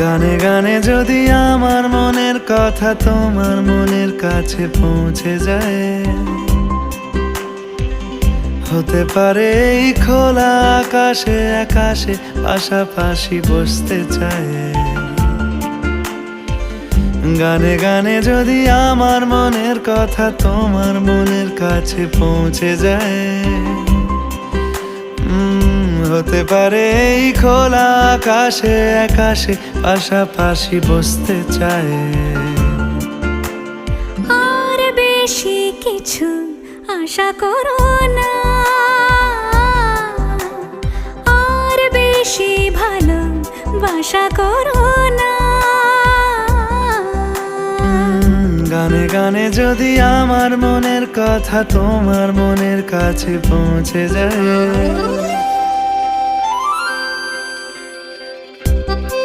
গানে গানে যদি আমার মনের কথা তোমার মনের কাছে পৌঁছে যায়, হতে পারে এই খোলা আকাশে আকাশে পাশাপাশি বসতে চায়। গানে গানে যদি আমার মনের কথা তোমার মনের কাছে পৌঁছে যায়, হতে পারে এই খোলা আকাশে আকাশে পাশাপাশি বসতে চায়। আর বেশি কিছু আশা করো না, আর বেশি ভালোবাসা করো না। গানে গানে যদি আমার মনের কথা তোমার মনের কাছে পৌঁছে যায়,